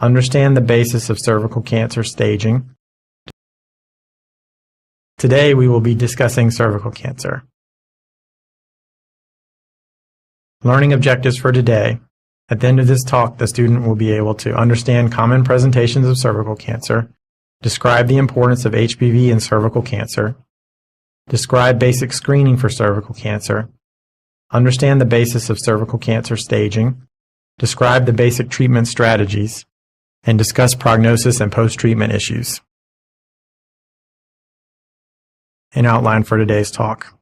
Understand the basis of cervical cancer staging. Today we will be discussing cervical cancer. Learning objectives for today. At the end of this talk, the student will be able to understand common presentations of cervical cancer, describe the importance of HPV in cervical cancer, describe basic screening for cervical cancer, understand the basis of cervical cancer staging, describe the basic treatment strategies, and discuss prognosis and post-treatment issues. An outline for today's talk.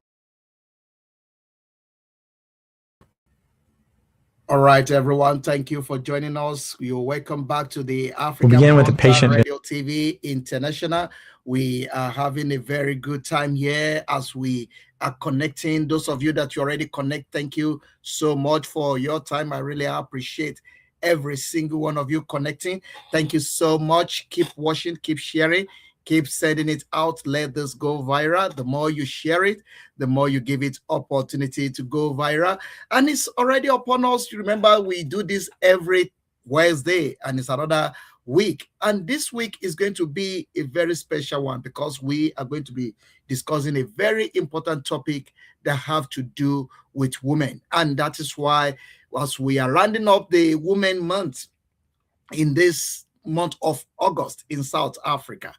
All right, everyone. Thank you for joining us. You're welcome back to the African We'll begin with the patient Radio TV International. We are having a very good time here as we are connecting. Those of you that you already connect, thank you so much for your time. I really appreciate every single one of you connecting. Thank you so much. Keep watching, keep sharing, keep sending it out. Let this go viral. The more you share it, the more you give it opportunity to go viral. And it's already upon us. Remember, we do this every Wednesday, and it's another week. And this week is going to be a very special one because we are going to be discussing a very important topic that have to do with women. And that is why, as we are rounding up the Women Month in this month of August in South Africa,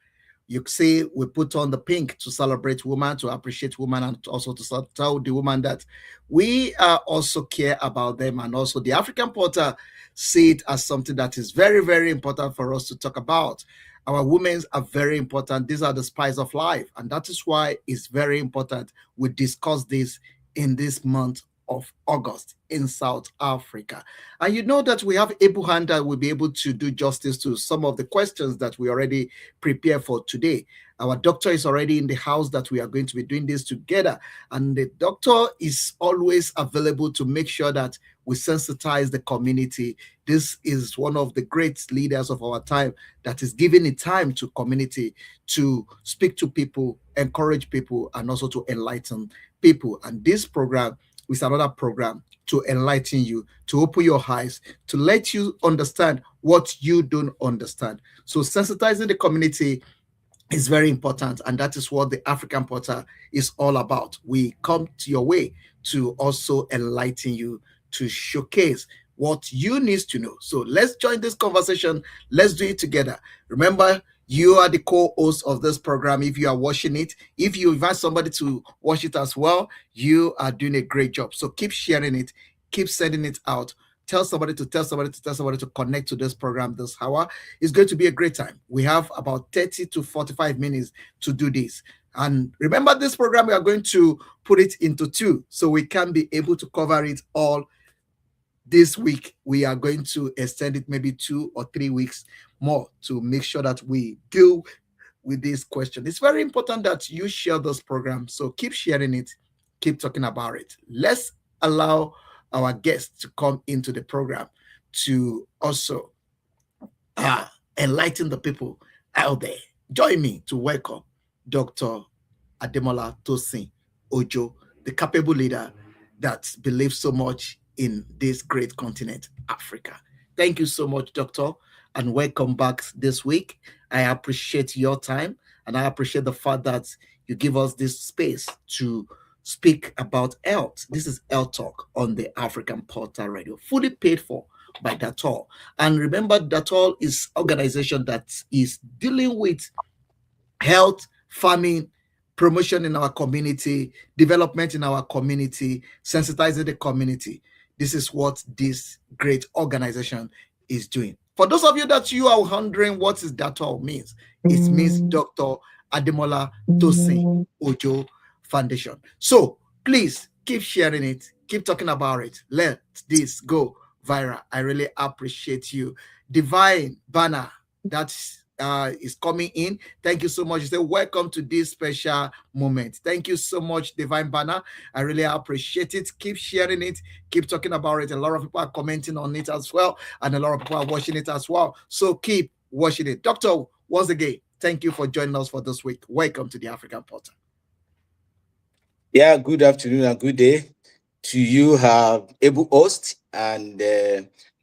you see, we put on the pink to celebrate women, to appreciate women, and also to tell the woman that we also care about them. And also the African Portal see it as something that is very, very important for us to talk about. Our women are very important. These are the spice of life. And that is why it's very important we discuss this in this month of August in South Africa. And you know that we have able hand that will be able to do justice to some of the questions that we already prepared for today. Our doctor is already in the house that we are going to be doing this together. And the doctor is always available to make sure that we sensitize the community. This is one of the great leaders of our time that is giving the time to community to speak to people, encourage people, and also to enlighten people. And this program is another program to enlighten you, to open your eyes, to let you understand what you don't understand. So sensitizing the community is very important, and that is what the African Portal is all about. We come to your way to also enlighten you, to showcase what you need to know. So let's join this conversation. Let's do it together. Remember, you are the co-host of this program. If you are watching it, if you invite somebody to watch it as well, you are doing a great job. So keep sharing it, keep sending it out. Tell somebody to tell somebody to tell somebody to connect to this program this hour. It's going to be a great time. We have about 30 to 45 minutes to do this. And remember, this program, we are going to put it into two, so we can be able to cover it all this week. We are going to extend it maybe 2 or 3 weeks more to make sure that we deal with this question. It's very important that you share this program. So keep sharing it, keep talking about it. Let's allow our guests to come into the program to also enlighten the people out there. Join me to welcome Dr. ADEMOLA TOSIN OJO, the capable leader that believes so much in this great continent, Africa. Thank you so much, Doctor, and welcome back this week. I appreciate your time, and I appreciate the fact that you give us this space to speak about health. This is Health Talk on the African Portal Radio, fully paid for by DATOL. And remember, DATOL is an organization that is dealing with health, farming, promotion in our community, development in our community, sensitizing the community. This is what this great organization is doing. For those of you that you are wondering what is DATOL means, it means Dr. ADEMOLA TOSIN OJO Foundation. So please keep sharing it, keep talking about it. Let this go viral. I really appreciate you. Divine Banner, that's is coming in. Thank you so much. You say welcome to this special moment. Thank you so much, Divine Banner. I really appreciate it. Keep sharing it, keep talking about it. A lot of people are commenting on it as well, and a lot of people are watching it as well. So keep watching it. Doctor, once again, thank you for joining us for this week. Welcome to the African Portal. Yeah, good afternoon and good day to you, able host, and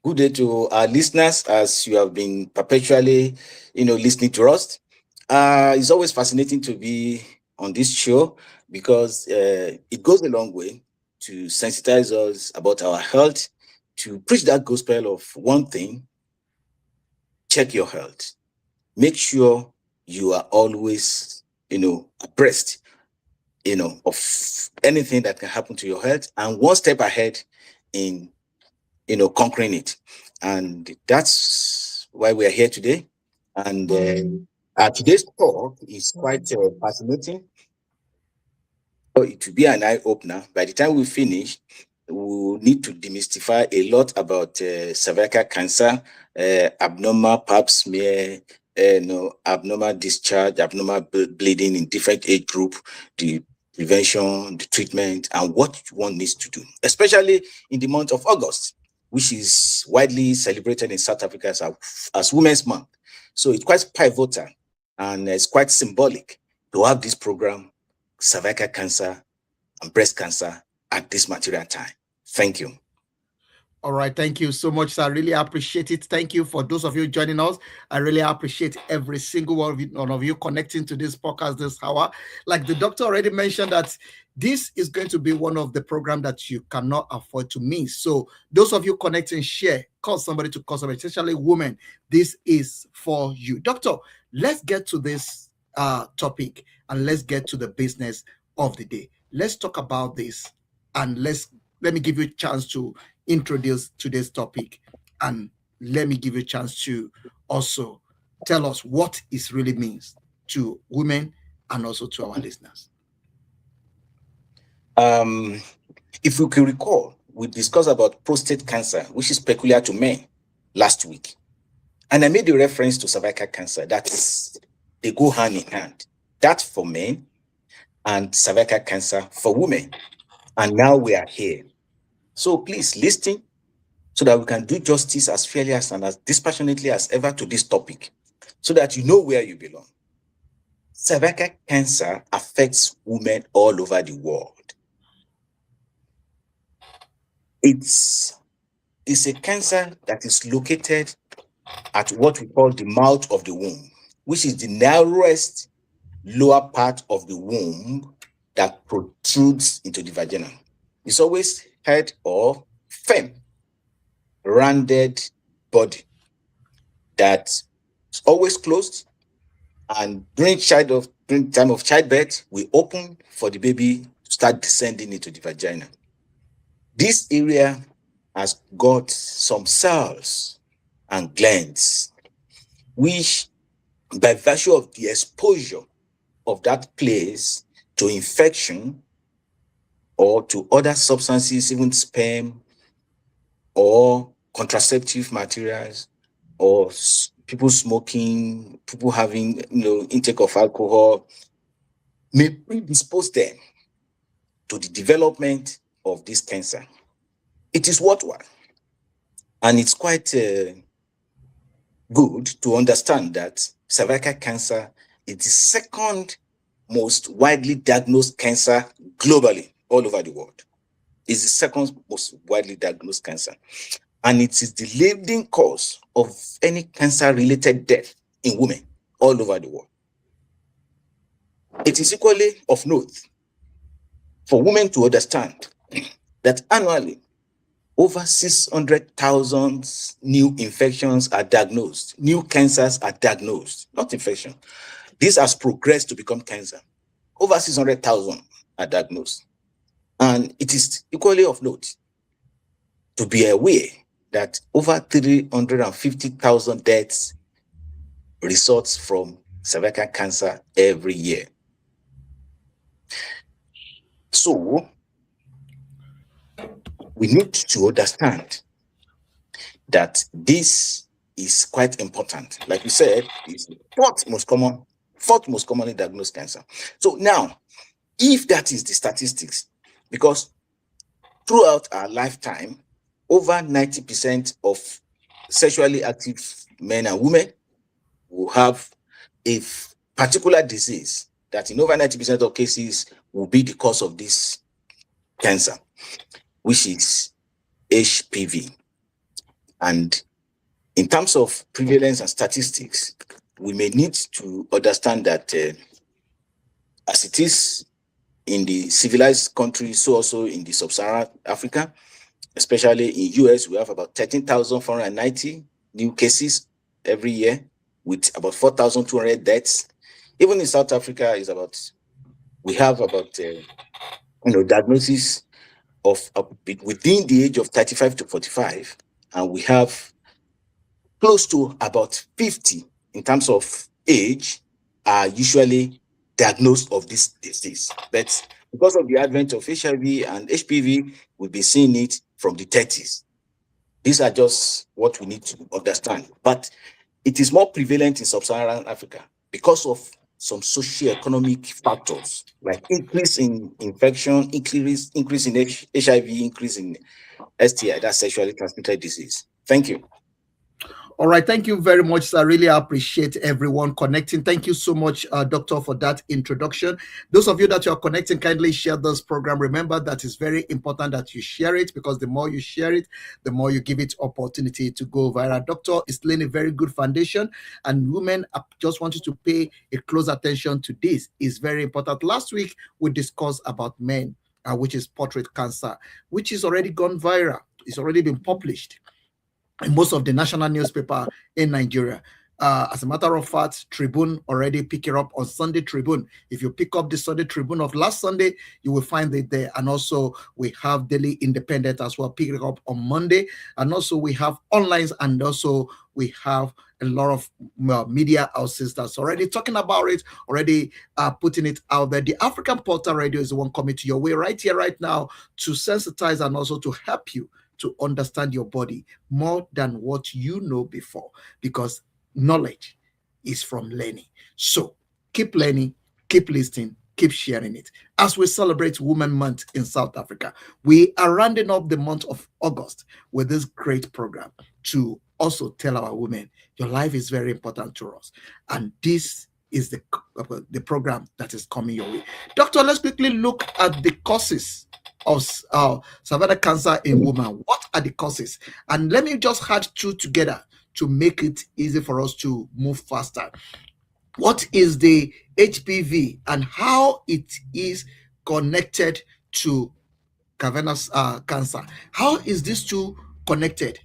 Good day to our listeners as you have been perpetually, listening to us. It's always fascinating to be on this show because it goes a long way to sensitize us about our health, to preach that gospel of one thing: check your health. Make sure you are always, abreast, of anything that can happen to your health and one step ahead in conquering it. And that's why we are here today. And today's talk is quite fascinating. So it will be an eye opener. By the time we finish, we'll need to demystify a lot about cervical cancer, abnormal pap smear, abnormal discharge, abnormal bleeding in different age group, the prevention, the treatment, and what one needs to do, especially in the month of August, which is widely celebrated in South Africa as Women's Month. So it's quite pivotal and it's quite symbolic to have this program, cervical cancer and breast cancer, at this material time. Thank you. All right. Thank you so much, sir. I really appreciate it. Thank you for those of you joining us. I really appreciate every single one of you connecting to this podcast this hour. Like the doctor already mentioned that this is going to be one of the programs that you cannot afford to miss. So those of you connecting, share, call somebody to call somebody, especially women. This is for you. Doctor, let's get to this topic and let's get to the business of the day. Let's talk about this and let me give you a chance to introduce today's topic, and let me give you a chance to also tell us what it really means to women and also to our listeners. If you can recall, we discussed about prostate cancer, which is peculiar to men, last week. And I made a reference to cervical cancer. They go hand in hand. That for men and cervical cancer for women. And now we are here. So please listen so that we can do justice as fairly and as dispassionately as ever to this topic, so that you know where you belong. Cervical cancer affects women all over the world. It's a cancer that is located at what we call the mouth of the womb, which is the narrowest lower part of the womb that protrudes into the vagina. It's always head or fem, rounded body that's always closed, and during time of childbirth, we open for the baby to start descending into the vagina. This area has got some cells and glands, which, by virtue of the exposure of that place to infection or to other substances, even sperm or contraceptive materials, or people smoking, people having intake of alcohol, may predispose them to the development of this cancer. It is worthwhile, and it's quite good to understand that cervical cancer is the second most widely diagnosed cancer globally, all over the world. It's the second most widely diagnosed cancer. And it is the leading cause of any cancer-related death in women all over the world. It is equally of note for women to understand that annually, over 600,000 new infections are diagnosed. New cancers are diagnosed, not infection. This has progressed to become cancer. Over 600,000 are diagnosed. And it is equally of note to be aware that over 350,000 deaths results from cervical cancer every year. So we need to understand that this is quite important. Like we said, it's the fourth most commonly diagnosed cancer. So now, if that is the statistics, because throughout our lifetime, over 90% of sexually active men and women will have a particular disease that in over 90% of cases will be the cause of this cancer, which is HPV. And in terms of prevalence and statistics, we may need to understand that as it is in the civilized countries, so also in the sub-Saharan Africa, especially in US, we have about 13,490 new cases every year with about 4,200 deaths. Even in South Africa, we have about diagnosis of within the age of 35 to 45, and we have close to about 50 in terms of age are usually diagnosed of this disease. But because of the advent of HIV and HPV, we'll be seeing it from the 30s. These are just what we need to understand. But it is more prevalent in sub-Saharan Africa because of some socio-economic factors like increase in infection, increase in HIV, increase in STI, that's sexually transmitted disease. Thank you. All right. Thank you very much, sir. I really appreciate everyone connecting. Thank you so much, Doctor, for that introduction. Those of you that you are connecting, kindly share this program. Remember that it's very important that you share it, because the more you share it, the more you give it opportunity to go viral. Doctor is laying a very good foundation, and women, I just want you to pay a close attention to this. It's very important. Last week, we discussed about men, which is prostate cancer, which is already gone viral. It's already been published in most of the national newspaper in Nigeria. As a matter of fact, Tribune already pick it up on Sunday Tribune. If you pick up the Sunday Tribune of last Sunday, you will find it there. And also we have Daily Independent as well, pick it up on Monday. And also we have online, and also we have a lot of media houses that's already talking about it, already putting it out there. The African Portal Radio is the one coming to your way right here, right now, to sensitize and also to help you to understand your body more than what you know before, because knowledge is from learning. So keep learning, keep listening, keep sharing it. As we celebrate Women Month in South Africa, we are rounding up the month of August with this great program to also tell our women, your life is very important to us. And this is the program that is coming your way. Doctor, let's quickly look at the causes of cervical cancer in women. What are the causes? And let me just add two together to make it easy for us to move faster. What is the HPV and how it is connected to cavernous cancer? How is these two connected?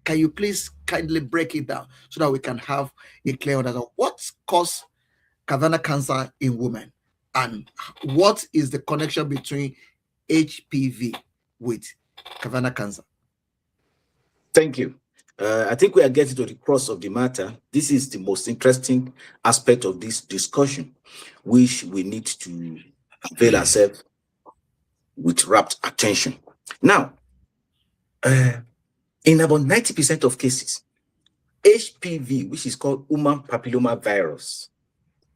Can you please kindly break it down so that we can have a clear understanding? What causes cavernous cancer in women, and what is the connection between HPV with cavernous cancer? Thank you. I think we are getting to the crux of the matter. This is the most interesting aspect of this discussion, which we need to avail ourselves with rapt attention. Now, in about 90% of cases, HPV, which is called human papilloma virus,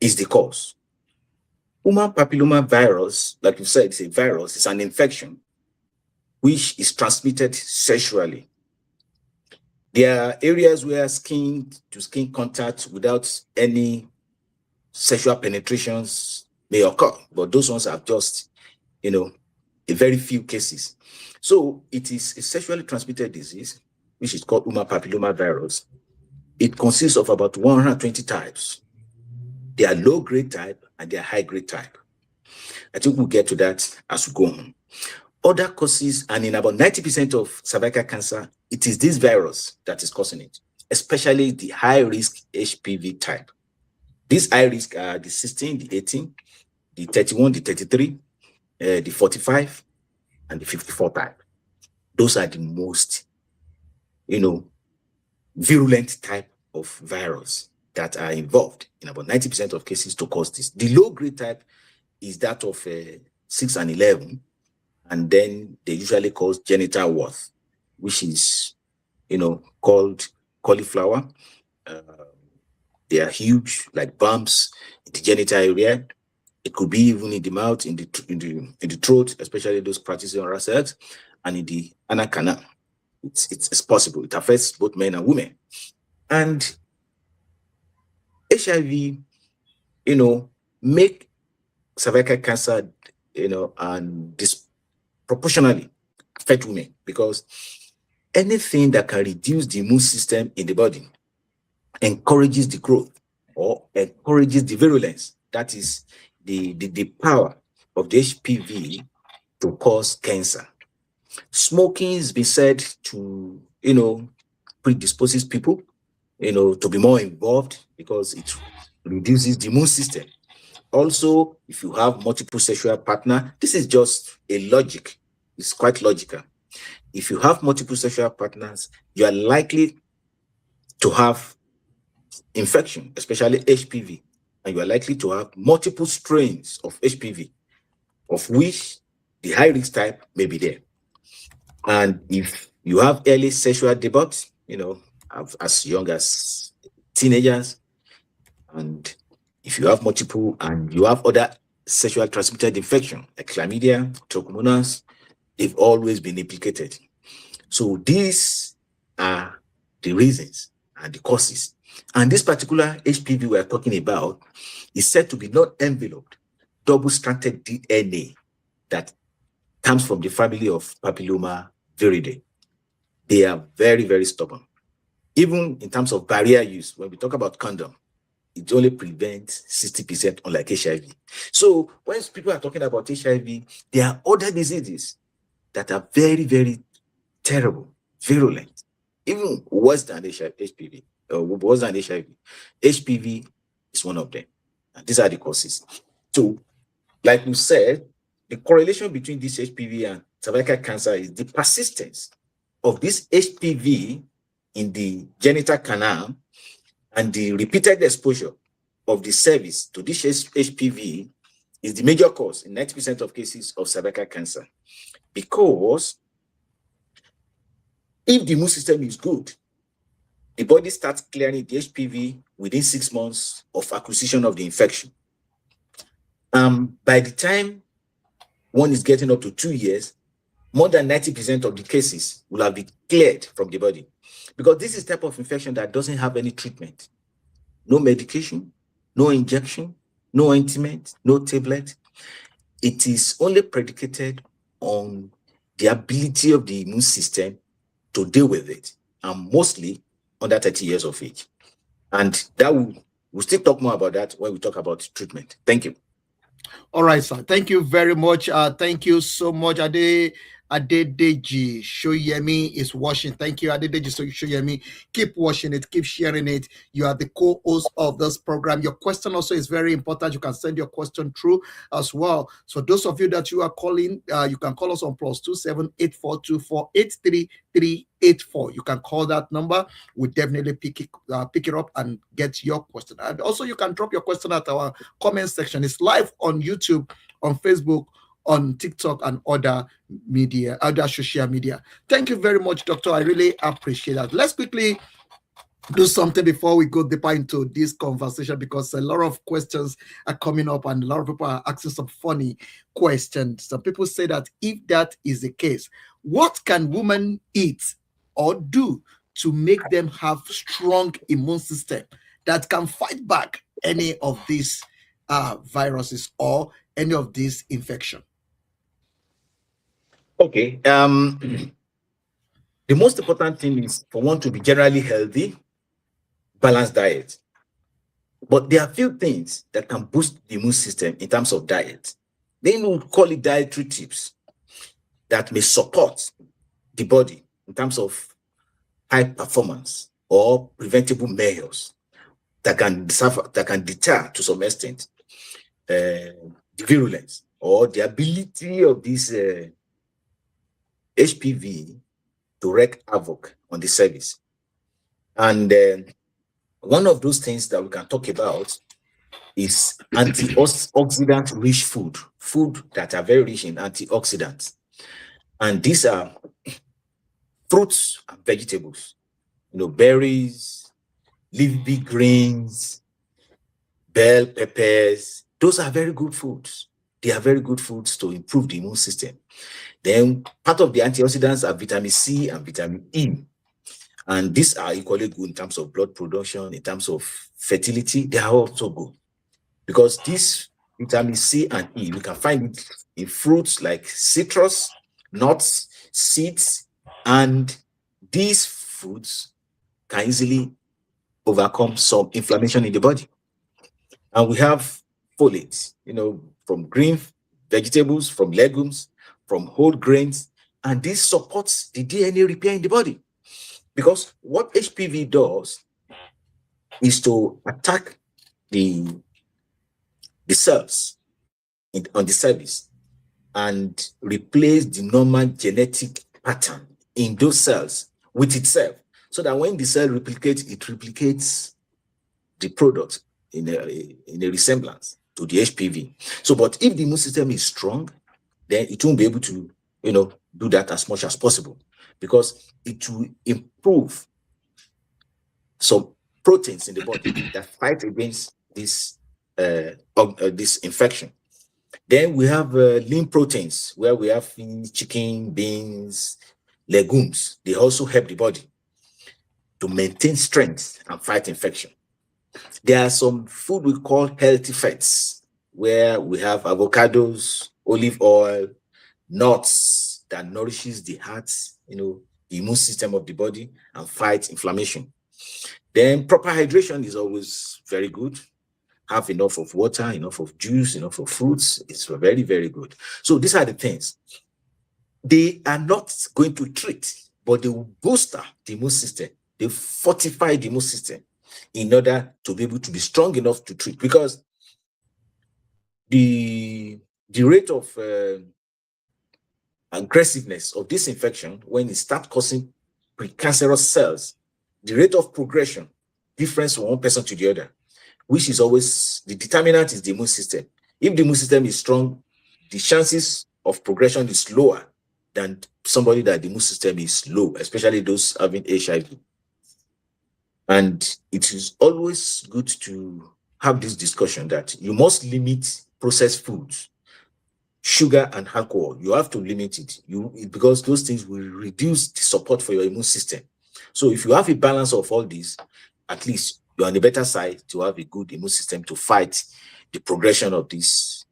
is the cause. Human papilloma virus, like you said, it's a virus, it's an infection which is transmitted sexually. There are areas where skin to skin contact without any sexual penetrations may occur, but those ones are just, a very few cases. So it is a sexually transmitted disease, which is called human papilloma virus. It consists of about 120 types. They are low-grade type and they are high-grade type. I think we'll get to that as we go on. Other causes, and in about 90% of cervical cancer, it is this virus that is causing it, especially the high-risk HPV type. These high risk are the 16, the 18, the 31, the 33, the 45, and the 54 type. Those are the most, virulent type of virus that are involved in about 90% of cases to cause this. The low-grade type is that of 6 and 11, and then they usually cause genital warts, which is, called cauliflower. They are huge, like bumps in the genital area. It could be even in the mouth, in the throat, especially those practicing oral sex, and in the anal canal. It's possible. It affects both men and women. And HIV, make cervical cancer, and disproportionately affect women, because anything that can reduce the immune system in the body encourages the growth or encourages the virulence. That is the power of the HPV to cause cancer. Smoking has been said to, predisposes people, to be more involved because it reduces the immune system. Also, if you have multiple sexual partner, this is just a logic. It's quite logical. If you have multiple sexual partners, you are likely to have infection, especially HPV, and you are likely to have multiple strains of HPV, of which the high risk type may be there. And if you have early sexual debut, as young as teenagers, and if you have multiple and you have other sexual transmitted infection like chlamydia, trichomonas, they've always been implicated. So these are the reasons and the causes. And this particular HPV we are talking about is said to be not enveloped, double-stranded DNA that comes from the family of papilloma viridae. They are very, very stubborn. Even in terms of barrier use, when we talk about condom, it only prevents 60%, unlike HIV. So when people are talking about HIV, there are other diseases that are very, very terrible, virulent, even worse than HPV, worse than HIV. HPV is one of them. And these are the causes. So, like we said, the correlation between this HPV and cervical cancer is the persistence of this HPV in the genital canal and the repeated exposure of the cervix to this HPV is the major cause in 90% of cases of cervical cancer. Because if the immune system is good, the body starts clearing the HPV within 6 months of acquisition of the infection. By the time one is getting up to 2 years, more than 90% of the cases will have been cleared from the body. Because this is type of infection that doesn't have any treatment. No medication, no injection, no ointment, no tablet. It is only predicated on the ability of the immune system to deal with it, and mostly under 30 years of age. And that we'll still talk more about that when we talk about treatment. Thank you. All right, sir. Thank you very much. Thank you so much, Adedeji Shoyemi is watching. Thank you, Adedeji Shoyemi. Keep watching it. Keep sharing it. You are the co-host of this program. Your question also is very important. You can send your question through as well. So those of you that you are calling, you can call us on +278 424 You can call that number. We'll definitely pick it up and get your question. And also, you can drop your question at our comment section. It's live on YouTube, on Facebook, on TikTok, and other media, other social media. Thank you very much, Doctor. I really appreciate that. Let's quickly do something before we go deeper into this conversation, because a lot of questions are coming up and a lot of people are asking some funny questions. Some people say that if that is the case, what can women eat or do to make them have strong immune system that can fight back any of these viruses or any of these infection? Okay. The most important thing is for one to be generally healthy, balanced diet. But there are a few things that can boost the immune system in terms of diet. Then we would call it dietary tips that may support the body in terms of high performance or preventable measures that can deter to some extent the virulence or the ability of this HPV to wreak havoc on the cervix. And one of those things that we can talk about is antioxidant rich food that are very rich in antioxidants. And these are fruits and vegetables, berries, leafy greens, bell peppers. Those are very good foods. They are very good foods to improve the immune system. Then part of the antioxidants are vitamin C and vitamin E. And these are equally good in terms of blood production, in terms of fertility. They are also good. Because this vitamin C and E, we can find it in fruits like citrus, nuts, seeds, and these foods can easily overcome some inflammation in the body. And we have folate, from green vegetables, from legumes, from whole grains, and this supports the DNA repair in the body. Because what HPV does is to attack the cells on the cervix and replace the normal genetic pattern in those cells with itself, so that when the cell replicates, it replicates the product in a resemblance to the HPV. So, but if the immune system is strong, then it won't be able to, do that as much as possible, because it will improve some proteins in the body that fight against this infection. Then we have lean proteins, where we have chicken, beans, legumes. They also help the body to maintain strength and fight infection. There are some food we call healthy fats, where we have avocados, olive oil, nuts that nourishes the heart, the immune system of the body, and fight inflammation. Then proper hydration is always very good. Have enough of water, enough of juice, enough of fruits. It's very, very good. So these are the things. They are not going to treat, but they will boost the immune system. They fortify the immune system in order to be able to be strong enough to treat. Because the rate of aggressiveness of this infection, when it starts causing precancerous cells, the rate of progression differs from one person to the other, which is always the determinant is the immune system. If the immune system is strong, the chances of progression is lower than somebody that the immune system is low, especially those having HIV. And it is always good to have this discussion that you must limit processed foods, sugar and alcohol. You have to limit it, because those things will reduce the support for your immune system. So if you have a balance of all these, at least you're on the better side to have a good immune system to fight the progression of this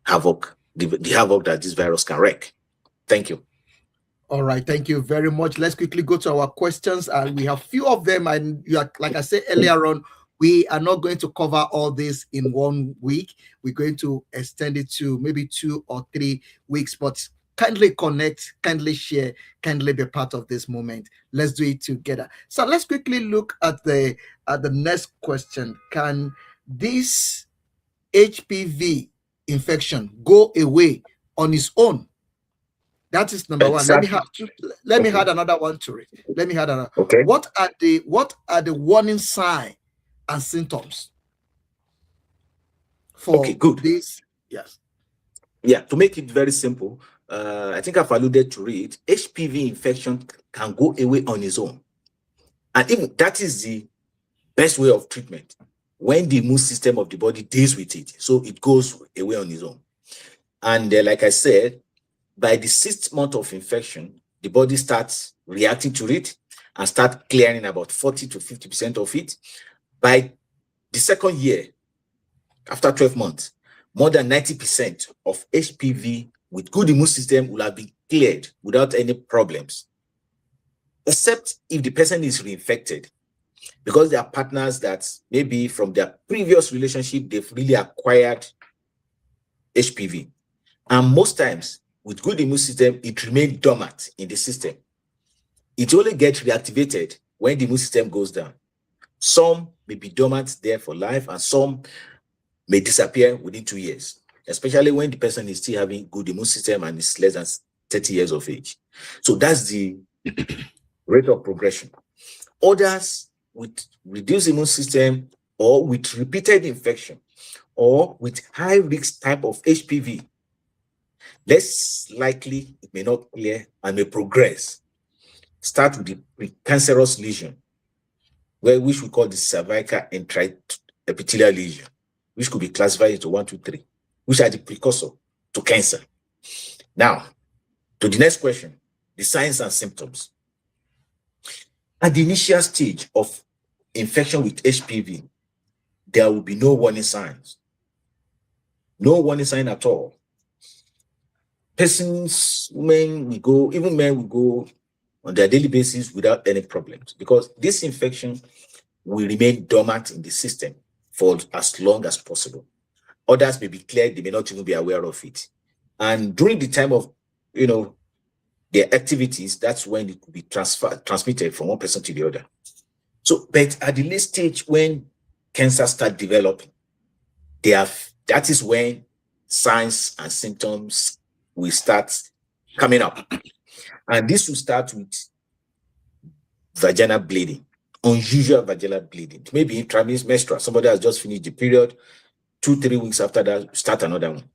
havoc, the havoc that this virus can wreak. Thank you. All right, thank you very much. Let's quickly go to our questions, and we have few of them. And like I said earlier on, we are not going to cover all this in 1 week. We're going to extend it to maybe 2 or 3 weeks. But kindly connect, kindly share, kindly be part of this moment. Let's do it together. So let's quickly look at the next question. Can this HPV infection go away on its own? That is number Exactly. one. Let me add another one to it. Let me add another. Okay. What are the warning signs and symptoms for this? Yes. Yeah, to make it very simple, I think I've alluded to it. HPV infection can go away on its own. And even that is the best way of treatment, when the immune system of the body deals with it. So it goes away on its own. And like I said, by the 6th month of infection, the body starts reacting to it and start clearing about 40 to 50% of it. By the 2nd year, after 12 months, more than 90% of HPV with good immune system will have been cleared without any problems, except if the person is reinfected, because they are partners that maybe from their previous relationship, they've really acquired HPV. And most times, with good immune system, it remains dormant in the system. It only gets reactivated when the immune system goes down. Some may be dormant there for life, and some may disappear within 2 years, especially when the person is still having good immune system and is less than 30 years of age. So that's the rate of progression. Others with reduced immune system, or with repeated infection, or with high risk type of HPV, less likely it may not clear and may progress. Start with the precancerous lesion, which we call the cervical intraepithelial lesion, which could be classified into 1, 2, 3, which are the precursor to cancer. Now, to the next question, the signs and symptoms. At the initial stage of infection with HPV, there will be no warning signs. No warning sign at all. Persons, women will go, even men will go on their daily basis without any problems, because this infection will remain dormant in the system for as long as possible. Others may be cleared, they may not even be aware of it. And during the time of, their activities, that's when it could be transmitted from one person to the other. So, but at the late stage, when cancer start developing, that is when signs and symptoms will start coming up. And this will start with vaginal bleeding, unusual vaginal bleeding, maybe intramenstrual. Somebody has just finished the period, 2-3 weeks after that, start another one.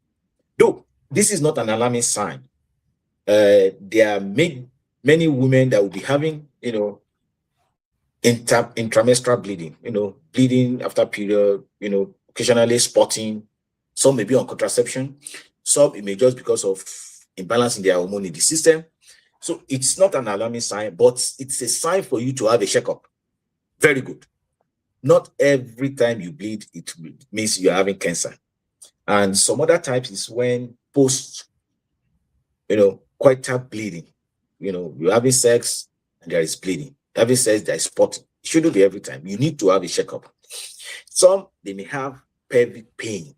Though this is not an alarming sign. There are many women that will be having, intramenstrual bleeding, bleeding after period, occasionally spotting. Some may be on contraception. Some it may just because of imbalance in their hormone in the system. So it's not an alarming sign, but it's a sign for you to have a checkup. Very good. Not every time you bleed, it means you're having cancer. And some other types is when post, coital bleeding. You're having sex and there is bleeding. Having sex, there is spotting. It shouldn't be every time. You need to have a checkup. Some, they may have pelvic pain,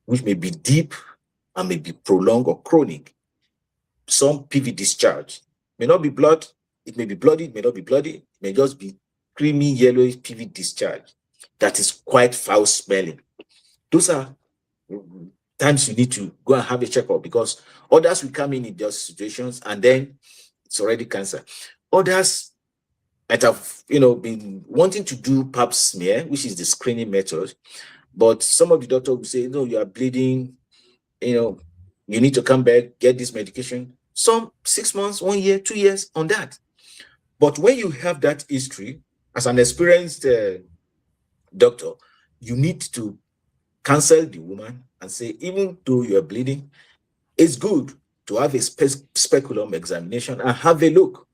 which may be deep and may be prolonged or chronic. Some PV discharge. May not be blood. It may be bloody. It may not be bloody. It may just be creamy, yellowish PV discharge that is quite foul smelling. Those are times you need to go and have a checkup, because others will come in those situations and then it's already cancer. Others might have, been wanting to do pap smear, which is the screening method, but some of the doctors will say, no, you are bleeding, you need to come back, get this medication. Some 6 months, 1 year, 2 years on that. But when you have that history, as an experienced doctor, you need to counsel the woman and say, even though you are bleeding, it's good to have a speculum examination and have a look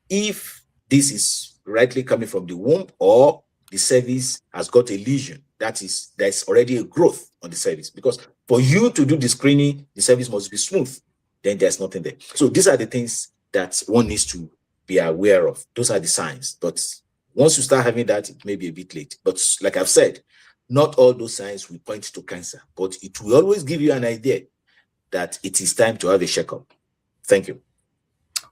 if this is rightly coming from the womb or the cervix has got a lesion. There's already a growth on the cervix, because for you to do the screening, the cervix must be smooth. Then there's nothing there. So these are the things that one needs to be aware of. Those are the signs. But once you start having that, it may be a bit late. But like I've said, not all those signs will point to cancer, but it will always give you an idea that it is time to have a checkup. Thank you.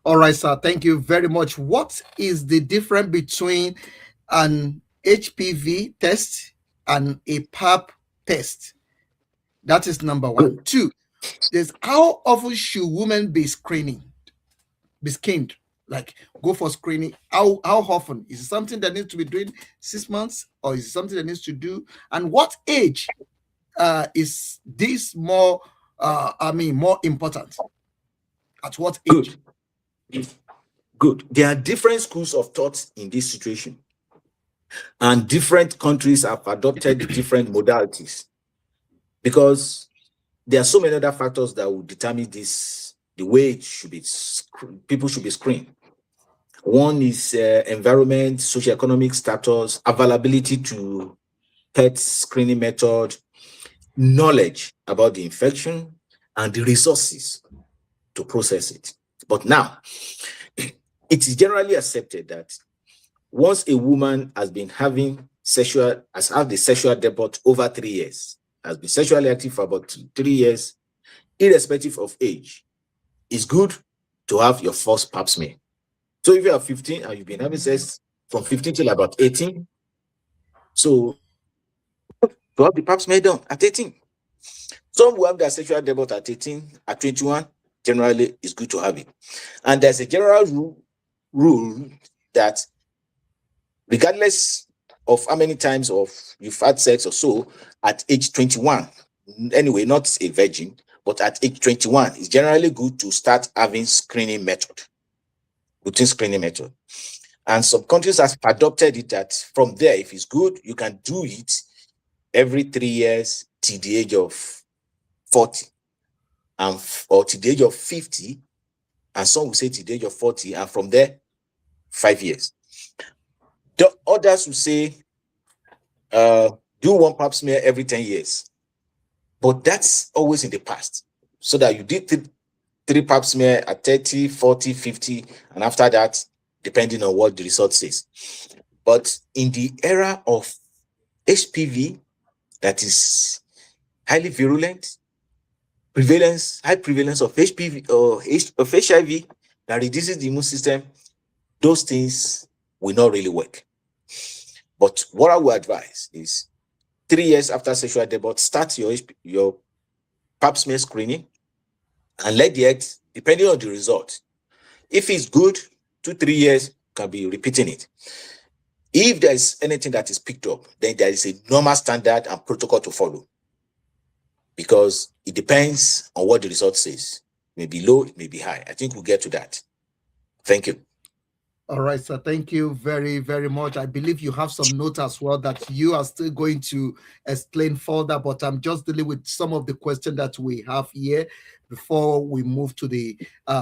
All right, sir. Thank you very much. What is the difference between an HPV test and a pap test? That is number one. Good. Two, there's how often should women be screened? Like go for screening. How often? Is it something that needs to be doing 6 months, or is it something that needs to do? And what age is this more more important? At what age? Good. There are different schools of thought in this situation, and different countries have adopted different modalities, because there are so many other factors that will determine this, the way it should be, people should be screened. One is environment, socioeconomic status, availability to PET screening method, knowledge about the infection, and the resources to process it. But now, it is generally accepted that once a woman has been having the sexual debut over 3 years, has been sexually active for about 3 years, irrespective of age, it's good to have your first pap smear. So if you are 15 and you've been having sex from 15 till about 18, so to have the pap smear done at 18. Some will have their sexual debut at 18, at 21, generally it's good to have it. And there's a general rule that regardless of how many times of you've had sex or so, at age 21, anyway, not a virgin, but at age 21, it's generally good to start having screening method, routine screening method. And some countries have adopted it that from there, if it's good, you can do it every 3 years till the age of 40, or till the age of 50, and some will say till the age of 40, and from there, 5 years. The others will say, do one pap smear every 10 years. But that's always in the past. So that you did 3 pap smear at 30, 40, 50, and after that, depending on what the result says. But in the era of HPV, that is highly virulent, high prevalence of HPV or of HIV that reduces the immune system, those things will not really work. But what I would advise is 3 years after sexual debut, start your pap smear screening and let the eggs, depending on the result. If it's good, 2-3 years, can be repeating it. If there is anything that is picked up, then there is a normal standard and protocol to follow, because it depends on what the result says. It may be low, it may be high. I think we'll get to that. Thank you. All right, sir. Thank you very, very much. I believe you have some notes as well that you are still going to explain further, but I'm just dealing with some of the questions that we have here before we move to the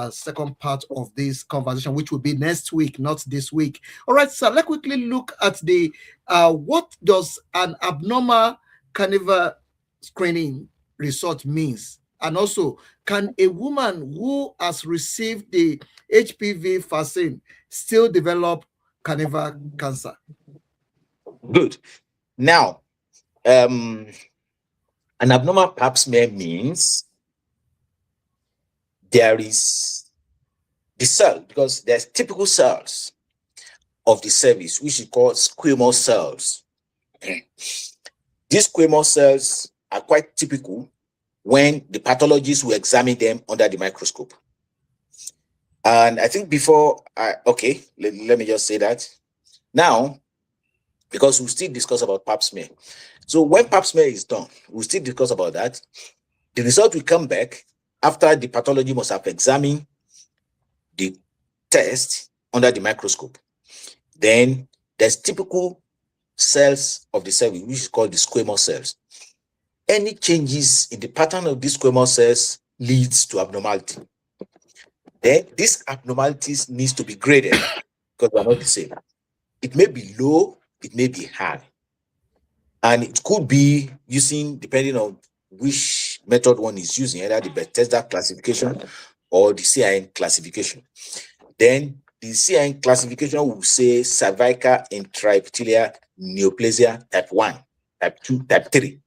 second part of this conversation, which will be next week, not this week. All right, sir. Let's quickly look at the what does an abnormal carnival screening result means, and also, can a woman who has received the HPV vaccine still develop carnival cancer? Good. Now, an abnormal pap smear means there is the cell, because there's typical cells of the cervix, which is called squamous cells. These squamous cells are quite typical when the pathologist will examine them under the microscope. And I think let me just say that. Now, because we'll still discuss about pap smear. So when pap smear is done, we'll still discuss about that. The result will come back after the pathology must have examined the test under the microscope. Then there's typical cells of the cervix, which is called the squamous cells. Any changes in the pattern of these squamous cells leads to abnormality. Then these abnormalities needs to be graded because they're not the same. It may be low, it may be high. And it could be using, depending on which method one is using, either the Bethesda classification or the CIN classification. Then the CIN classification will say cervical intraepithelial neoplasia type 1, type 2, type 3.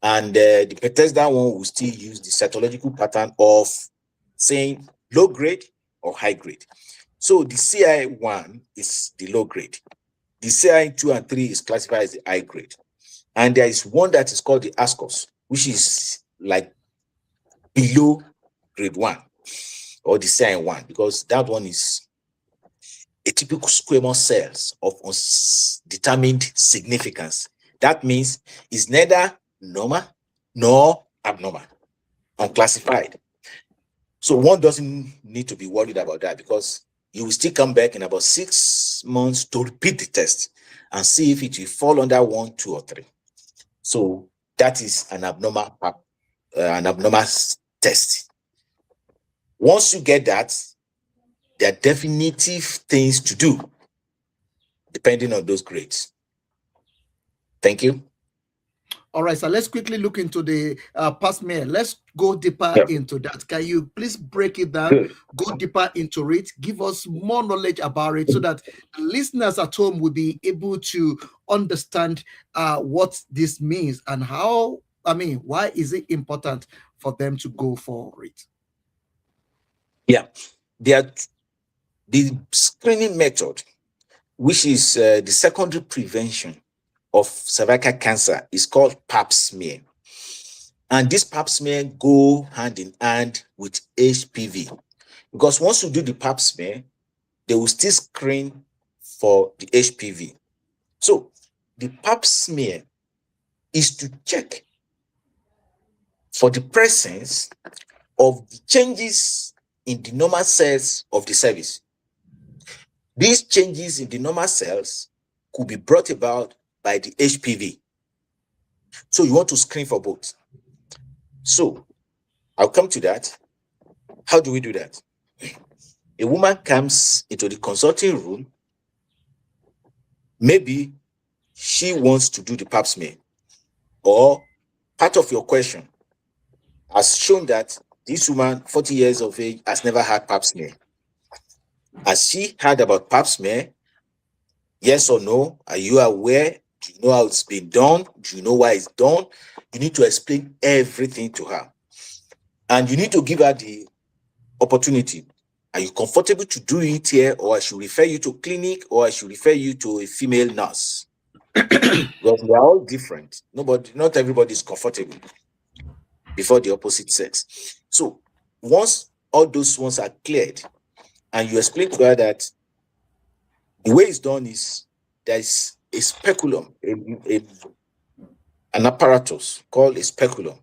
And the Bethesda one will still use the cytological pattern of saying low grade or high grade. So the CI1 is the low grade. The CI2 and 3 is classified as the high grade. And there is one that is called the ASCOS, which is like below grade 1 or the CI1, because that one is a typical squamous cells of undetermined significance. That means it's neither normal nor abnormal, unclassified. So one doesn't need to be worried about that, because you will still come back in about 6 months to repeat the test and see if it will fall under 1, 2, or 3. So that is an abnormal test. Once you get that, there are definitive things to do depending on those grades. Thank you. All right, so let's quickly look into the pap smear. Let's go deeper into that. Can you please break it down, go deeper into it, give us more knowledge about it so that the listeners at home will be able to understand what this means and why is it important for them to go for it? Yeah, the screening method, which is the secondary prevention of cervical cancer, is called pap smear. And this pap smear go hand in hand with HPV, because once you do the pap smear, they will still screen for the HPV. So the pap smear is to check for the presence of the changes in the normal cells of the cervix. These changes in the normal cells could be brought about by the HPV. So you want to screen for both. So I'll come to that. How do we do that? A woman comes into the consulting room. Maybe she wants to do the pap smear, or part of your question has shown that this woman, 40 years of age, has never had pap smear. Has she heard about pap smear? Yes or no? Are you aware? Do you know how it's been done? Do you know why it's done? You need to explain everything to her. And you need to give her the opportunity. Are you comfortable to do it here, or I should refer you to clinic, or I should refer you to a female nurse? Because we are all different. Not everybody is comfortable before the opposite sex. So once all those ones are cleared, and you explain to her that the way it's done is there is a speculum, an apparatus called a speculum.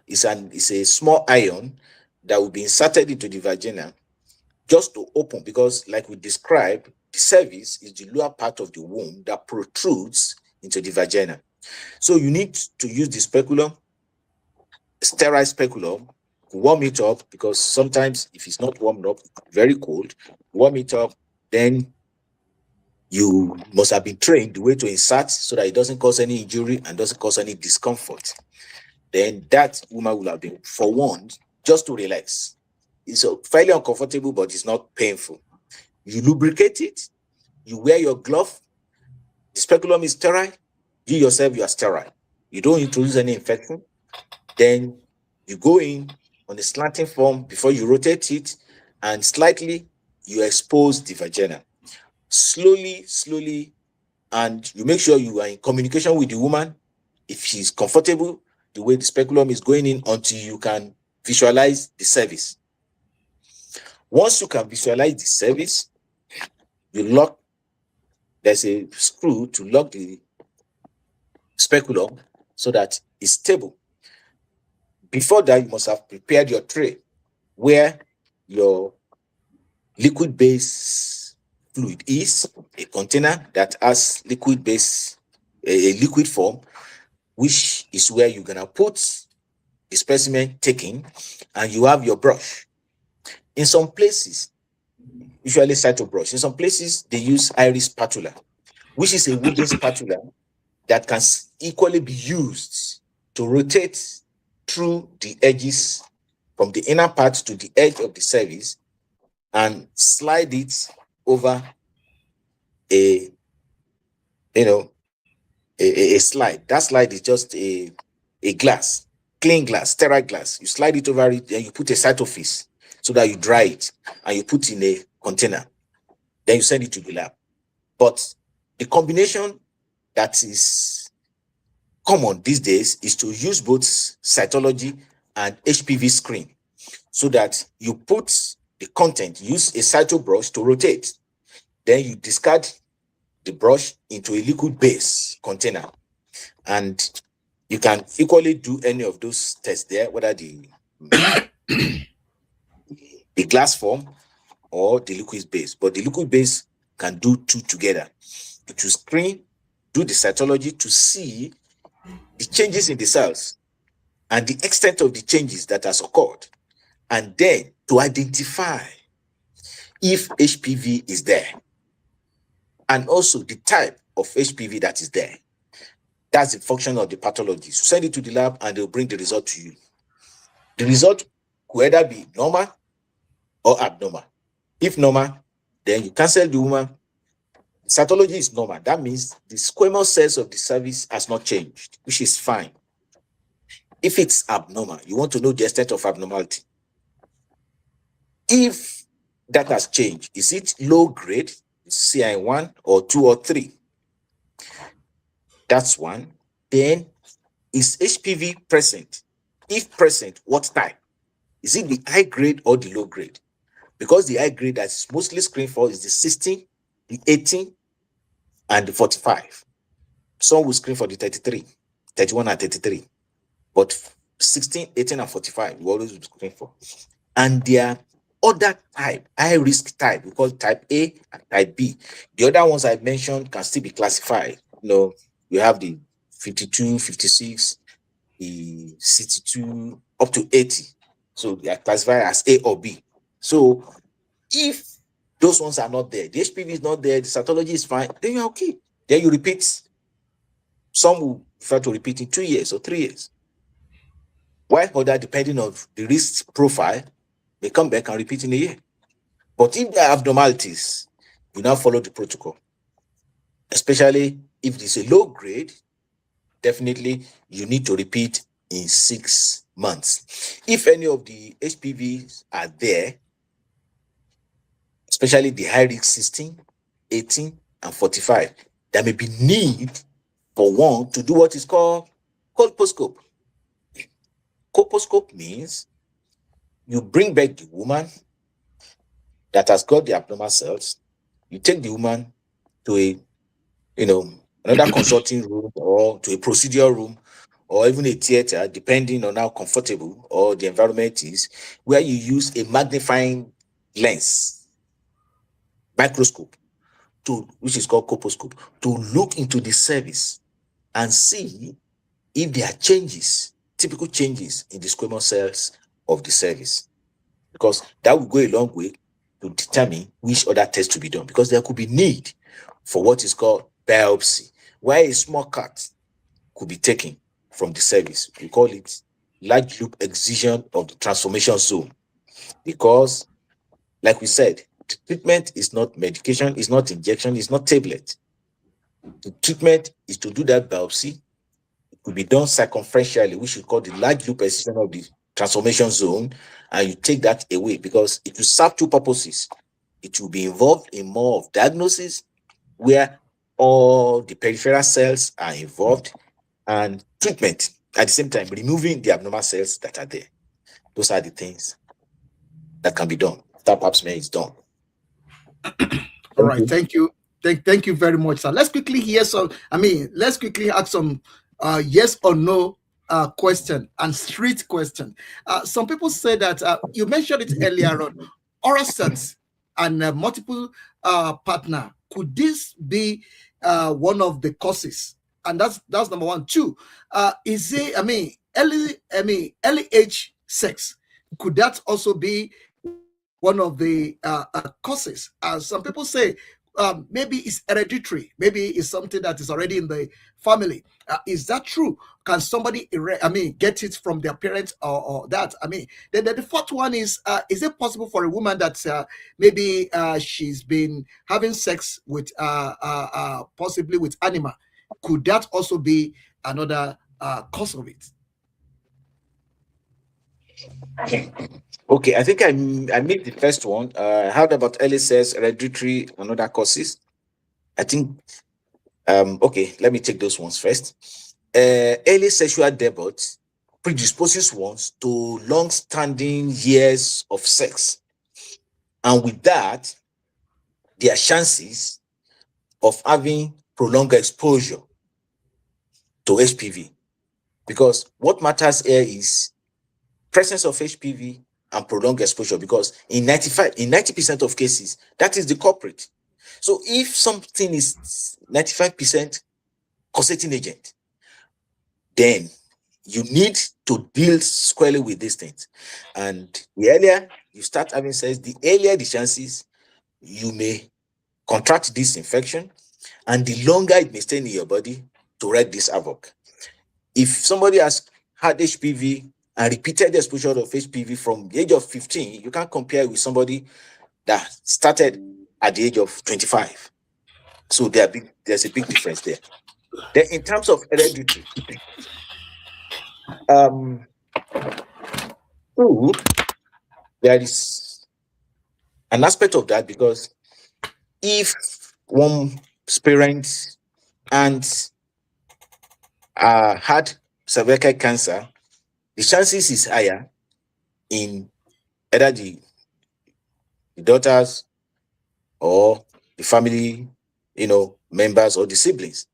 It's a small iron that will be inserted into the vagina just to open, because like we described, the cervix is the lower part of the womb that protrudes into the vagina. So you need to use the speculum, sterile speculum, warm it up, because sometimes if it's not warmed up, very cold, warm it up, then you must have been trained the way to insert so that it doesn't cause any injury and doesn't cause any discomfort. Then that woman will have been forewarned just to relax. It's fairly uncomfortable, but it's not painful. You lubricate it, you wear your glove, the speculum is sterile, you yourself, you are sterile. You don't introduce any infection. Then you go in on a slanting form before you rotate it, and slightly you expose the vagina. Slowly, and you make sure you are in communication with the woman if she's comfortable the way the speculum is going in, until you can visualize the cervix. Once you can visualize the cervix, you lock, there's a screw to lock the speculum so that it's stable. Before that, you must have prepared your tray where your liquid base fluid is, a container that has liquid base, a liquid form, which is where you're gonna put the specimen taken, and you have your brush. In some places, usually cyto brush, in some places they use iris spatula, which is a wooden spatula that can equally be used to rotate through the edges from the inner part to the edge of the cervix and slide it over a slide. That slide is just a glass, clean glass, sterile glass. You slide it over it, and you put a cytophyse so that you dry it, and you put in a container. Then you send it to the lab. But the combination that is common these days is to use both cytology and HPV screen, so that you put the content, use a cyto brush to rotate. Then you discard the brush into a liquid base container, and you can equally do any of those tests there, whether the glass form or the liquid base. But the liquid base can do two together. To screen, do the cytology to see the changes in the cells and the extent of the changes that has occurred, and then to identify if HPV is there, and also the type of HPV that is there. That's the function of the pathologist. You send it to the lab and they'll bring the result to you. The result could either be normal or abnormal. If normal, then you cancel the woman. Cytology is normal. That means the squamous cells of the cervix has not changed, which is fine. If it's abnormal, you want to know the extent of abnormality. If that has changed, is it low grade, CI1 or 2 or 3? That's one. Then, is HPV present? If present, what type? Is it the high grade or the low grade? Because the high grade that's mostly screened for is the 16, the 18, and the 45. Some will screen for the 33, 31 and 33. But 16, 18, and 45, we always screen for. And there are other type, high risk type, we call type A and type B. The other ones I mentioned can still be classified. You have the 52, 56, the 62, up to 80. So they are classified as A or B. So if those ones are not there, the HPV is not there, the cytology is fine, then you're okay. Then you repeat. Some will prefer to repeat in 2 years or 3 years. While other, depending on the risk profile, may come back and repeat in a year. But if there are abnormalities, you now follow the protocol. Especially if it is a low grade, definitely you need to repeat in 6 months. If any of the HPVs are there, especially the high risk 16, 18, and 45, there may be need for one to do what is called colposcope. Colposcope means you bring back the woman that has got the abnormal cells, you take the woman to a, another consulting room or to a procedural room or even a theater, depending on how comfortable or the environment is, where you use a magnifying lens, microscope, which is called colposcope, to look into the cervix and see if there are changes, typical changes in the squamous cells of the cervix, because that will go a long way to determine which other test to be done, because there could be need for what is called biopsy, where a small cut could be taken from the cervix. We call it large loop excision of the transformation zone, because, like we said, the treatment is not medication, it's not injection, it's not tablet. The treatment is to do that biopsy. It could be done circumferentially, which we call the large loop excision of the transformation zone, and you take that away because it will serve two purposes. It will be involved in more of diagnosis, where all the peripheral cells are involved, and treatment at the same time, removing the abnormal cells that are there. Those are the things that can be done. That pap smear is done. All right, thank you. Thank you very much, sir. Let's quickly hear some. Let's quickly ask some yes or no question and street question. Some people say that you mentioned it earlier on. Oral sex and multiple partner. Could this be one of the causes? And that's number one. Two, is it? Early age sex. Could that also be one of the causes? Some people say maybe it's hereditary, maybe it's something that is already in the family. Is that true? Can somebody get it from their parents or that? Then the fourth one is it possible for a woman that maybe she's been having sex with possibly with animal? Could that also be another cause of it? Okay, I think I made the first one. I heard about LSS, hereditary, and other causes. I think, okay, let me take those ones first. Early sexual debut predisposes ones to long-standing years of sex. And with that, their chances of having prolonged exposure to HPV. Because what matters here is presence of HPV and prolonged exposure, because in 90% of cases, that is the culprit. So if something is 95% causating agent, then you need to deal squarely with these things. And the earlier you start having sex, the earlier the chances you may contract this infection, and the longer it may stay in your body to wreak this havoc. If somebody has had HPV and repeated exposure of HPV from the age of 15, you can't compare with somebody that started at the age of 25. So there's a big difference there. Then in terms of hereditary, there is an aspect of that, because if one parent and had cervical cancer, the chances is higher in either the daughters or the family, members or the siblings.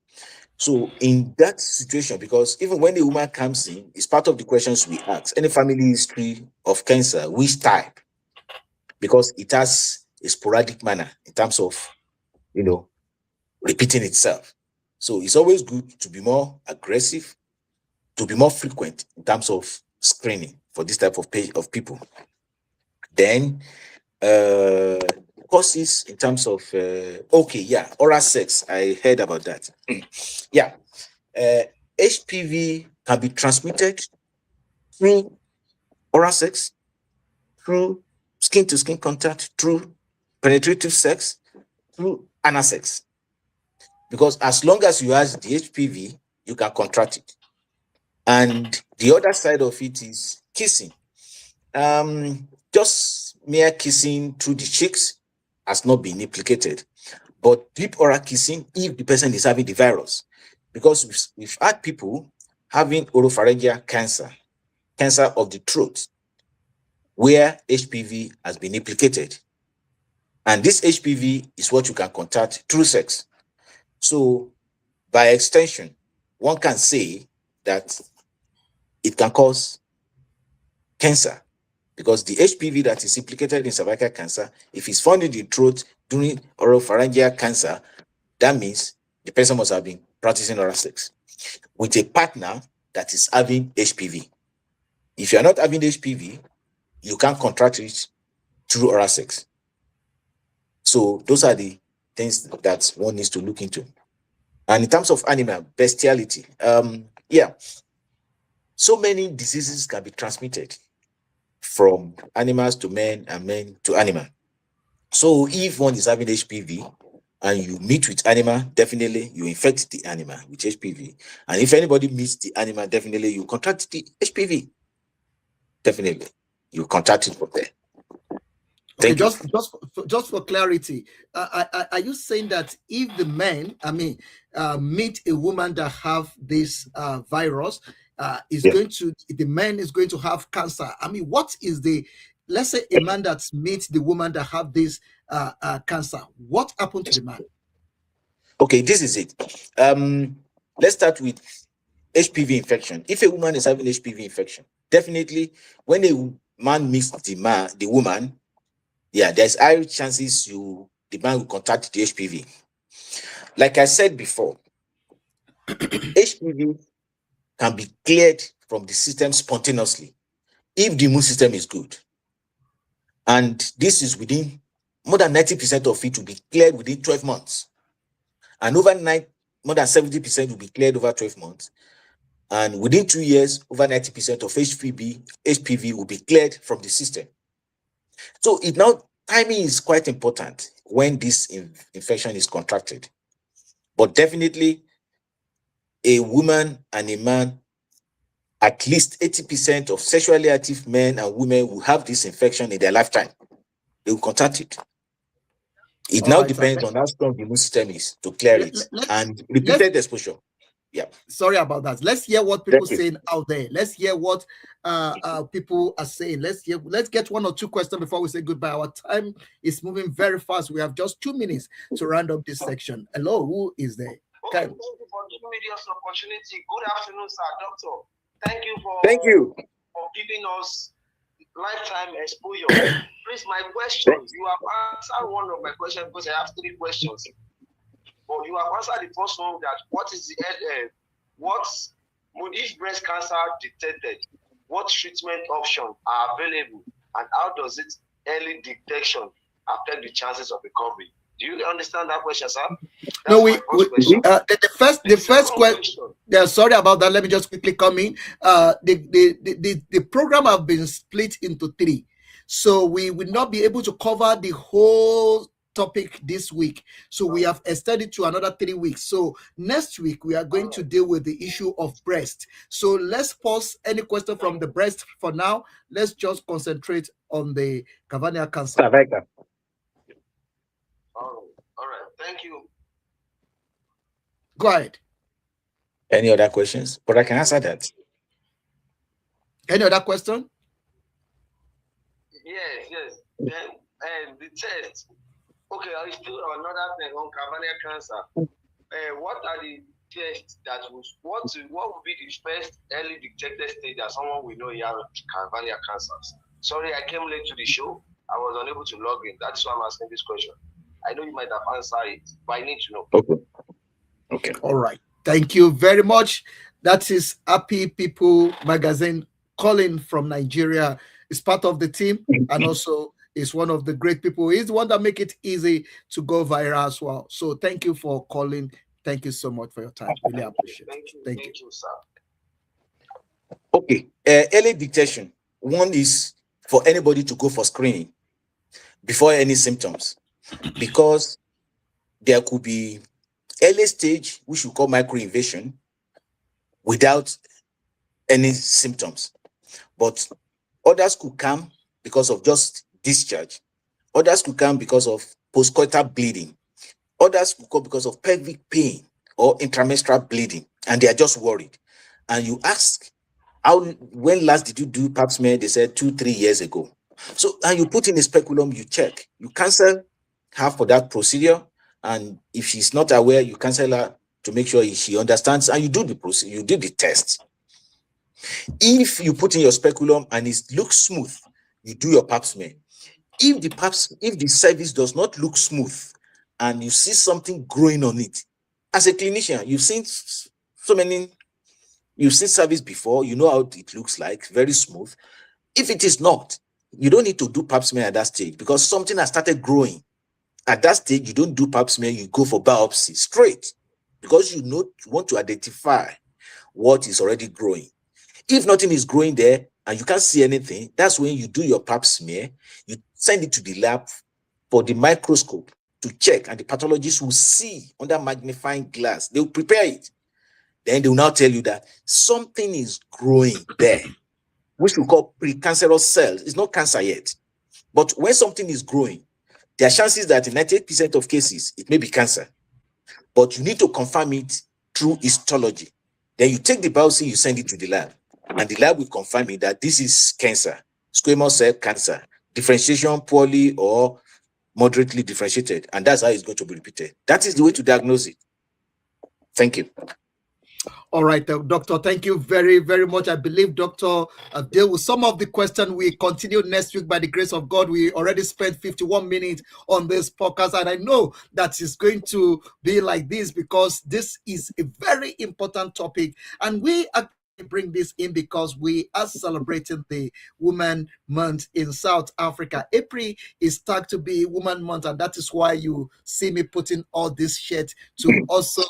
So in that situation, because even when the woman comes in, it's part of the questions we ask. Any family history of cancer, which type? Because it has a sporadic manner in terms of, repeating itself. So it's always good to be more aggressive, to be more frequent in terms of screening for this type of people. Then causes in terms of oral sex. I heard about that. HPV can be transmitted through oral sex, through skin-to-skin contact, through penetrative sex, through anal sex. Because as long as you have the HPV, you can contract it. And the other side of it is kissing. Just mere kissing through the cheeks has not been implicated, but deep oral kissing if the person is having the virus. Because we've had people having oropharyngeal cancer, cancer of the throat, where HPV has been implicated. And this HPV is what you can contact through sex. So by extension, one can say that it can cause cancer, because the HPV that is implicated in cervical cancer, if it's found in the throat during oropharyngeal cancer, that means the person must have been practicing oral sex with a partner that is having HPV. If you're not having HPV, you can't contract it through oral sex. So those are the things that one needs to look into. And in terms of animal bestiality, so many diseases can be transmitted from animals to men and men to animal. So if one is having HPV and you meet with animal, definitely you infect the animal with HPV. And if anybody meets the animal, definitely you contract the HPV. Definitely, you contract it from there. Okay, just for clarity, are you saying that if the men, meet a woman that have this virus, the man is going to have cancer? I mean, what is let's say a man that meets the woman that have this cancer, what happened to the man? Okay, this is it. Let's start with HPV infection. If a woman is having HPV infection, definitely when a man meets the woman, there's high chances the man will contact the HPV. Like I said before, HPV can be cleared from the system spontaneously if the immune system is good. And this is within more than 90% of it will be cleared within 12 months. And overnight, more than 70% will be cleared over 12 months. And within 2 years, over 90% of HPV will be cleared from the system. So timing is quite important when this infection is contracted. But definitely, a woman and a man, at least 80% of sexually active men and women will have this infection in their lifetime. They will contract it. It now depends on how strong the immune system is to clear it and repeated exposure. Yeah. Sorry about that. Let's hear what people are saying out there. Let's hear what people are saying. Let's get one or two questions before we say goodbye. Our time is moving very fast. We have just 2 minutes to round up this section. Hello, who is there? Okay, thank you for giving me this opportunity. Good afternoon, sir, doctor. Thank you for giving us lifetime exposure. Please, my question, you have answered one of my questions because I have 3 questions. But you have answered the first one, that if breast cancer detected, what treatment options are available, and how does early detection affect the chances of recovery? Do you understand that question, sir? No, the first question. Yeah, sorry about that. Let me just quickly come in. The program have been split into 3, so we will not be able to cover the whole topic this week. So we have extended to another 3 weeks. So next week we are going to deal with the issue of breast. So let's pause any question from the breast for now. Let's just concentrate on the cervical cancer. All right, thank you. Go ahead. Any other questions? But I can answer that. Any other question? Yes. Then the test. Okay, I still another thing on cervical cancer. What are the tests what would be the first early detected stage that someone will know he has cervical cancer? Sorry, I came late to the show. I was unable to log in. That's why I'm asking this question. I know you might have answered it, but I need to know. Okay. All right. Thank you very much. That is Happy People Magazine. Colin from Nigeria is part of the team and also is one of the great people. He's the one that make it easy to go viral as well. So thank you for calling. Thank you so much for your time. Really appreciate it. Thank you, sir. Okay, early detection. One is for anybody to go for screening before any symptoms, because there could be early stage, which we call microinvasion, without any symptoms. But others could come because of just discharge. Others could come because of postcoital bleeding. Others could come because of pelvic pain or intramenstrual bleeding, and they are just worried. And you ask, when last did you do pap smear? They said 2-3 years ago. So, and you put in a speculum, you check, you cancel her for that procedure, and if she's not aware, you cancel her to make sure she understands, and you do the procedure, you do the test. If you put in your speculum and it looks smooth, you do your pap smear. If the cervix does not look smooth and you see something growing on it, as a clinician, you've seen cervix before, you know how it looks like, very smooth. If it is not, you don't need to do pap smear at that stage, because something has started growing. At that stage, you don't do pap smear, you go for biopsy straight, because you want to identify what is already growing. If nothing is growing there and you can't see anything, that's when you do your pap smear, you send it to the lab for the microscope to check, and the pathologist will see under magnifying glass. They will prepare it. Then they will now tell you that something is growing there, which we call precancerous cells. It's not cancer yet. But when something is growing, there are chances that in 98% of cases, it may be cancer. But you need to confirm it through histology. Then you take the biopsy, you send it to the lab, and the lab will confirm it that this is cancer, squamous cell cancer, differentiation poorly or moderately differentiated, and that's how it's going to be repeated. That is the way to diagnose it. Thank you. All right, Doctor, thank you very, very much. I believe Doctor deal with some of the questions. We continue next week by the grace of God. We already spent 51 minutes on this podcast, and I know that it's going to be like this because this is a very important topic, and we are bring this in because we are celebrating the Women Month in South Africa. April is tagged to be Women Month, and that is why you see me putting all this shit to also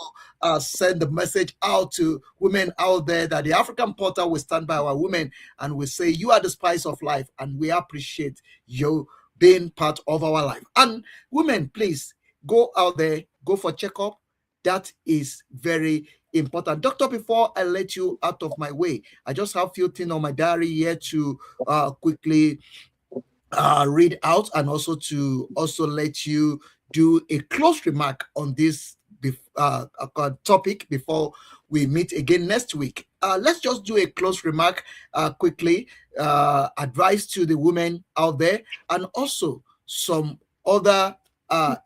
send the message out to women out there that the African Portal will stand by our women and we say you are the spice of life, and we appreciate you being part of our life. And women, please go out there, go for checkup. That is very important. Doctor, before I let you out of my way, I just have a few things on my diary here to quickly read out, and also to let you do a close remark on this topic before we meet again next week. Let's just do a close remark quickly, advice to the women out there, and also some other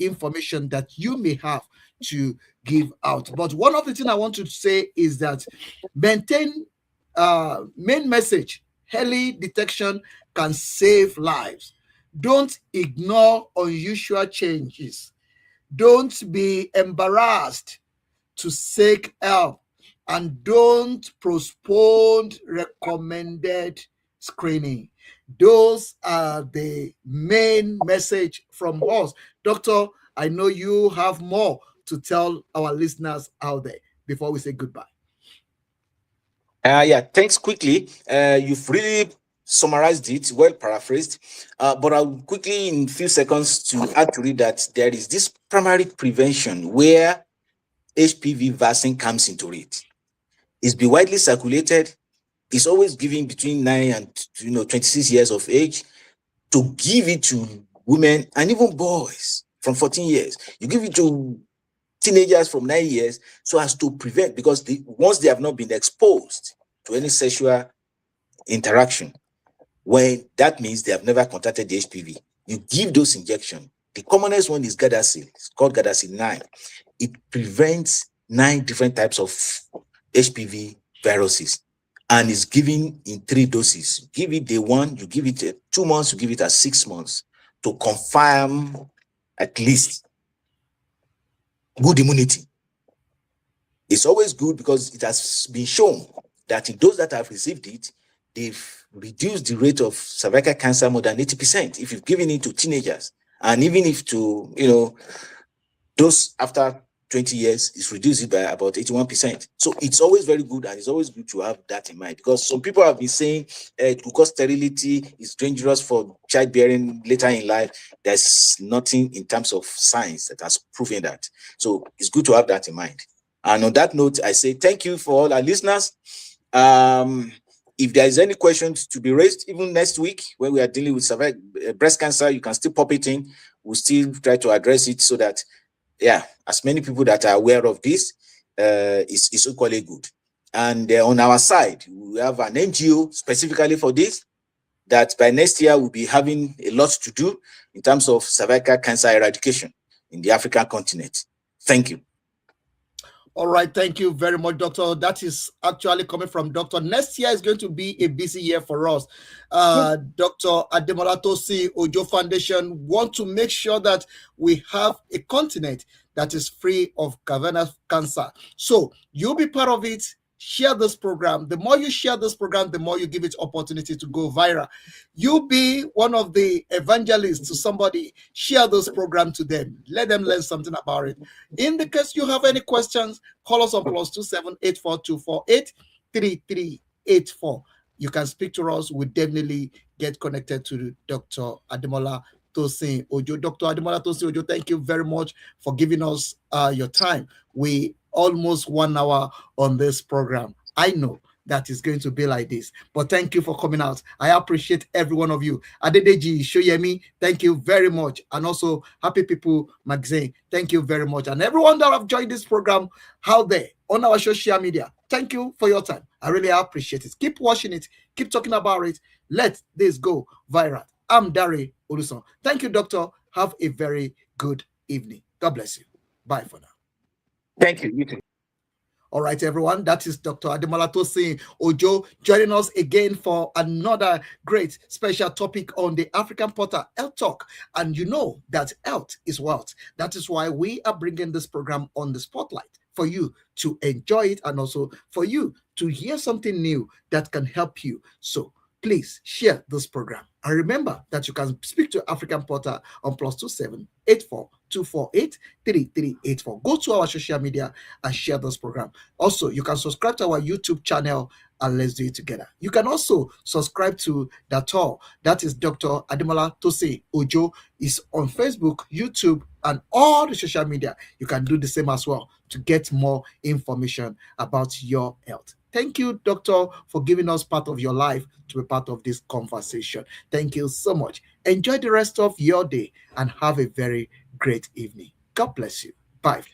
information that you may have to give out. But one of the things I want to say is that maintain main message: early detection can save lives. Don't ignore unusual changes. Don't be embarrassed to seek help, and don't postpone recommended screening. Those are the main message from us. Doctor, I know you have more to tell our listeners out there before we say goodbye. Yeah, thanks. Quickly, you've really summarized it, well paraphrased, but I'll quickly, in a few seconds, to add to it that there is this primary prevention where HPV vaccine comes into it. It's been widely circulated. It's always given between 9 and 26 years of age, to give it to women and even boys from 14 years. You give it to teenagers from 9 years, so as to prevent, because once they have not been exposed to any sexual interaction, when that means they have never contracted the HPV, you give those injections. The commonest one is Gardasil. It's called Gardasil 9. It prevents 9 different types of HPV viruses, and is given in 3 doses. Give it day 1, you give it at 2 months, you give it at 6 months, to confirm at least good immunity. It's always good because it has been shown that in those that have received it, they've reduced the rate of cervical cancer more than 80% if you've given it to teenagers, and even if to those after 20 years, it's reduced it by about 81%. So it's always very good, and it's always good to have that in mind, because some people have been saying it will cause sterility, is dangerous for childbearing later in life. There's nothing in terms of science that has proven that. So it's good to have that in mind. And on that note, I say thank you for all our listeners. If there is any questions to be raised, even next week when we are dealing with breast cancer, you can still pop it in. We'll still try to address it so that, as many people that are aware of this is equally good. And on our side, we have an NGO specifically for this, that by next year we'll be having a lot to do in terms of cervical cancer eradication in the African continent. Thank you. All right, thank you very much, Doctor. That is actually coming from Doctor. Next year is going to be a busy year for us. Dr. ADEMOLA TOSIN OJO Foundation want to make sure that we have a continent that is free of cavernous cancer. So you'll be part of it. Share this program. The more you share this program, the more you give it opportunity to go viral. You be one of the evangelists to somebody. Share this program to them. Let them learn something about it. In the case you have any questions, call us on +27 84248 3384. You can speak to us. We definitely get connected to Dr. ADEMOLA TOSIN OJO. Dr. ADEMOLA TOSIN OJO, thank you very much for giving us your time. We almost 1 hour on this program. I know that is going to be like this, but thank you for coming out. I appreciate every one of you. Adedeji Shoyemi, thank you very much. And also Happy People Magazine, thank you very much. And everyone that have joined this program out there on our social media, thank you for your time. I really appreciate it. Keep watching it. Keep talking about it. Let this go viral. I'm Dare Oluson. Thank you, Doctor. Have a very good evening. God bless you. Bye for now. Thank you. You too. All right, everyone. That is Dr. ADEMOLA TOSIN OJO joining us again for another great special topic on the African Portal Health Talk. And you know that health is wealth. That is why we are bringing this program on the spotlight for you to enjoy it, and also for you to hear something new that can help you. So please share this program. And remember that you can speak to African Portal on +27 84248 3384. Go to our social media and share this program. Also, you can subscribe to our YouTube channel and let's do it together. You can also subscribe to Dator. That is Dr. ADEMOLA TOSIN OJO. Is on Facebook, YouTube, and all the social media. You can do the same as well to get more information about your health. Thank you, Doctor, for giving us part of your life to be part of this conversation. Thank you so much. Enjoy the rest of your day and have a very great evening. God bless you. Bye.